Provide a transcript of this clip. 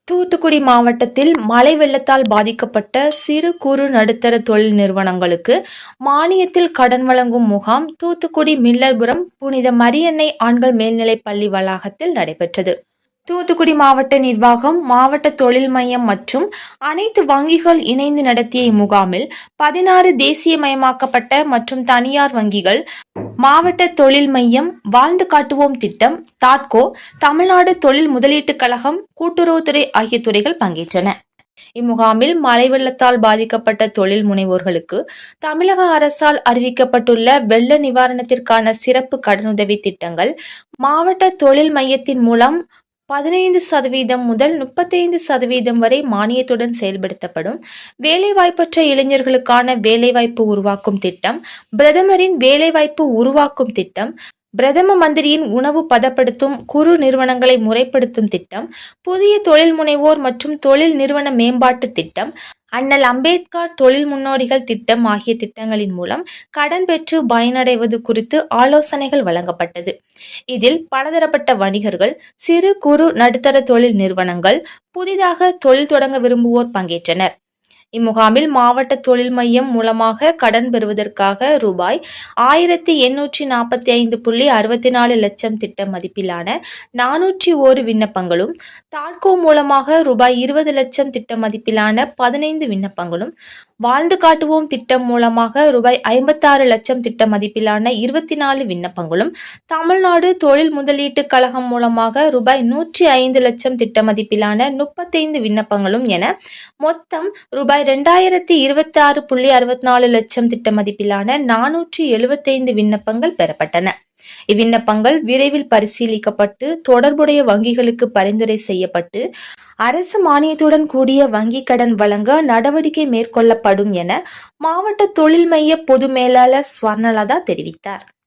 தூத்துக்குடி மாவட்டத்தில் மழை வெள்ளத்தால் பாதிக்கப்பட்ட சிறு குறு நடுத்தர தொழில் நிறுவனங்களுக்கு மானியத்தில் கடன் வழங்கும் முகாம் தூத்துக்குடி மில்லர்புரம் புனித மரியன்னை ஆண்கள் மேல்நிலைப் பள்ளி வளாகத்தில் நடைபெற்றது. தூத்துக்குடி மாவட்ட நிர்வாகம், மாவட்ட தொழில் மையம் மற்றும் அனைத்து வங்கிகள் இணைந்து நடத்திய இம்முகாமில் 16 தேசியமயமாக்கப்பட்ட மற்றும் தனியார் வங்கிகள், மாவட்ட தொழில் மையம், வாழ்ந்து காட்டுவோம் திட்டம், தாட்கோ, தமிழ்நாடு தொழில் முதலீட்டுக் கழகம், கூட்டுறவுத்துறை ஆகிய துறைகள் பங்கேற்றன. இம்முகாமில் மழை வெள்ளத்தால் பாதிக்கப்பட்ட தொழில் முனைவோர்களுக்கு தமிழக அரசால் அறிவிக்கப்பட்டுள்ள வெள்ள நிவாரணத்திற்கான சிறப்பு கடனுதவி திட்டங்கள், மாவட்ட தொழில் மையத்தின் மூலம் 15% முதல் 35% வரை மானியத்துடன் செயல்படுத்தப்படும் வேலைவாய்ப்பற்ற இளைஞர்களுக்கான வேலைவாய்ப்பு உருவாக்கும் திட்டம், பிரதமரின் வேலைவாய்ப்பு உருவாக்கும் திட்டம், பிரதம மந்திரியின் உணவு பதப்படுத்தும் குறு நிறுவனங்களை முறைப்படுத்தும் திட்டம், புதிய தொழில் முனைவோர் மற்றும் தொழில் நிறுவன மேம்பாட்டு திட்டம், அண்ணல் அம்பேத்கர் தொழில் முன்னோடிகள் திட்டம் ஆகிய திட்டங்களின் மூலம் கடன் பெற்று பயனடைவது குறித்து ஆலோசனைகள் வழங்கப்பட்டது. இதில் பலதரப்பட்ட வணிகர்கள், சிறு குறு நடுத்தர தொழில் நிறுவனங்கள், புதிதாக தொழில் தொடங்க விரும்புவோர் பங்கேற்றனர். இம்முகாமில் மாவட்ட தொழில் மையம் மூலமாக கடன் பெறுவதற்காக ரூபாய் 1845.64 லட்சம் திட்ட மதிப்பிலான 401 விண்ணப்பங்களும், தாட்கோ மூலமாக ரூபாய் 20 லட்சம் திட்ட மதிப்பிலான 15 விண்ணப்பங்களும், வாழ்ந்து காட்டுவோம் திட்டம் மூலமாக ரூபாய் 56 லட்சம் திட்ட மதிப்பிலான 24 விண்ணப்பங்களும், தமிழ்நாடு தொழில் முதலீட்டுக் கழகம் மூலமாக ரூபாய் 105 லட்சம் திட்ட மதிப்பிலான 35 விண்ணப்பங்களும் என மொத்தம் ரூபாய் 2026.64 லட்சம் திட்ட மதிப்பிலான 475 விண்ணப்பங்கள் பெறப்பட்டன. இவ்விண்ணப்பங்கள் விரைவில் பரிசீலிக்கப்பட்டு தொடர்புடைய வங்கிகளுக்கு பரிந்துரை செய்யப்பட்டு அரசு மானியத்துடன் கூடிய வங்கிக் கடன் வழங்க நடவடிக்கை மேற்கொள்ளப்படும் என மாவட்ட தொழில் மைய பொது மேலாளர் ஸ்வர்ணலதா தெரிவித்தார்.